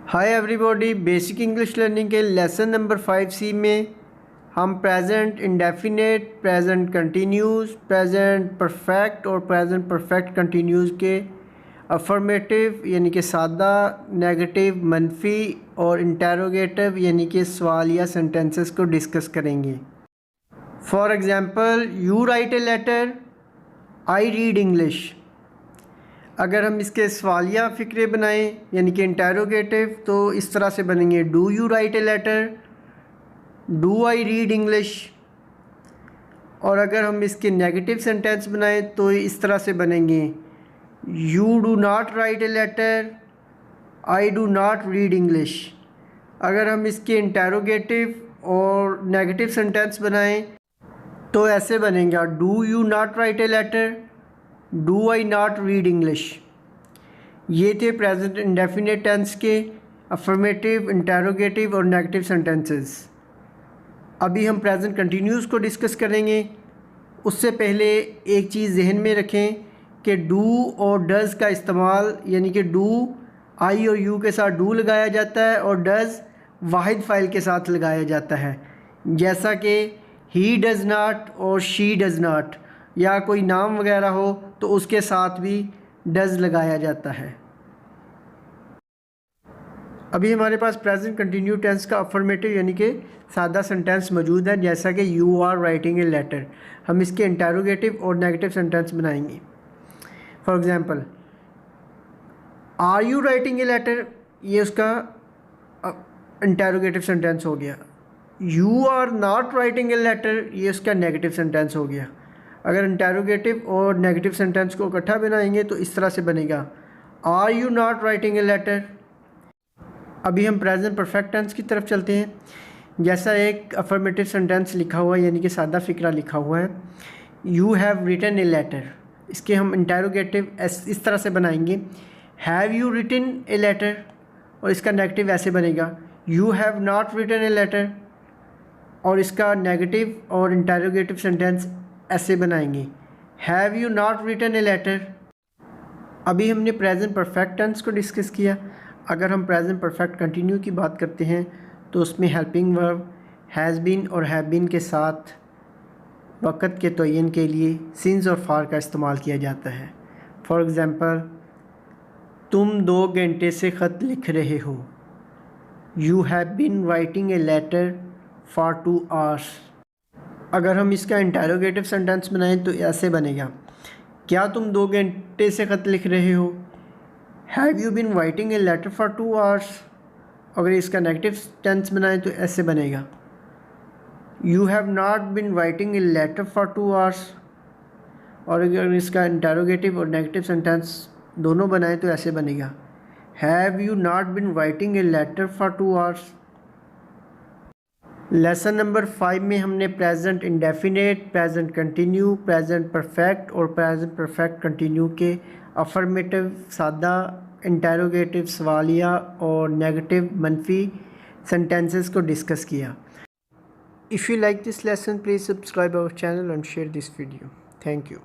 Hi everybody, basic English learning के lesson number 5C में हम present indefinite, present continuous, present perfect और present perfect continuous के affirmative यानी कि सादा, नेगेटिव मनफी और इंटेरोगेटिव यानी कि सवालिया सेंटेंसेस को डिस्कस करेंगे। For example, you write a letter, I read English. अगर हम इसके सवालिया फ़िक्रे बनाएं यानी कि इंटेरोगेटिव, तो इस तरह से बनेंगे, do you write a letter, do I read English. और अगर हम इसके नेगेटिव सेंटेंस बनाएं तो इस तरह से बनेंगे, you do not write a letter, I do not read English. अगर हम इसके इंटेरोगेटिव और नेगेटिव सेंटेंस बनाएं तो ऐसे बनेगा, do you not write a letter, do I not read English. ये थे प्रेजेंट इंडेफिनेट टेंस के अफर्मेटिव, इंटेरोगेटिव और नेगेटिव सेंटेंसेस। अभी हम प्रेजेंट कंटिन्यूस को डिस्कस करेंगे। उससे पहले एक चीज़ जहन में रखें कि डू और डज़ का इस्तेमाल, यानी कि डू आई और यू के साथ डू लगाया जाता है और डज़ वाहिद फ़ाइल के साथ लगाया जाता है, जैसा कि ही डज़ नॉट और शी डज़ नॉट, या कोई नाम वगैरह हो तो उसके साथ भी डज़ लगाया जाता है। अभी हमारे पास प्रेजेंट कंटिन्यू टेंस का अफर्मेटिव यानी कि सादा सेंटेंस मौजूद है, जैसा कि you are writing a letter. हम इसके इंटेरोगेटिव और नेगेटिव सेंटेंस बनाएंगे। For example, are you writing a letter, ये उसका इंटेरोगेटिव सेंटेंस हो गया। You are not writing a letter, ये उसका नेगेटिव सेंटेंस हो गया। अगर इंटेरोगेटिव और नेगेटिव सेंटेंस को इकट्ठा बनाएंगे तो इस तरह से बनेगा, are you not writing a letter. अभी हम प्रेजेंट परफेक्ट टेंस की तरफ चलते हैं। जैसा एक अफर्मेटिव सेंटेंस लिखा हुआ है यानी कि सादा फ़िक्रा लिखा हुआ है, you have written a letter. इसके हम इंटेरोगेटिव इस तरह से बनाएंगे, have you written a letter, और इसका नेगेटिव ऐसे बनेगा, you have not written a letter. और इसका नेगेटिव और इंटेरोगेटिव सेंटेंस ऐसे बनाएंगे, have you not written a letter. अभी हमने प्रेजेंट परफेक्ट टेंस को डिस्कस किया। अगर हम प्रेजेंट परफेक्ट कंटिन्यू की बात करते हैं तो उसमें हेल्पिंग वर्ब हैज़ बीन और हैव बीन के साथ वक़्त के तयन के लिए सिंस और फार का इस्तेमाल किया जाता है। फॉर एग्ज़ाम्पल, तुम 2 घंटे से ख़त लिख रहे हो, you have been writing a letter for 2 hours. अगर हम इसका इंटेरोगेटिव सेंटेंस बनाएं तो ऐसे बनेगा, क्या तुम 2 घंटे से ख़त लिख रहे हो, have you been writing a letter for 2 hours. अगर इसका नेगेटिव टेंस बनाएं तो ऐसे बनेगा, you have not been writing a letter for 2 hours. और अगर इसका इंटेरोगेटिव और नेगेटिव सेंटेंस दोनों बनाएं तो ऐसे बनेगा, have you not been writing a letter for 2 hours. Lesson number 5 में हमने present indefinite, present continue, present perfect और प्रेजेंट परफेक्ट कंटिन्यू के अफर्मेटिव, सादा, इंटेरोगेटिव, सवालिया और नेगेटिव मनफी सेंटेंसेस को डिस्कस किया। If you like this lesson, please subscribe our channel and share this video. Thank you.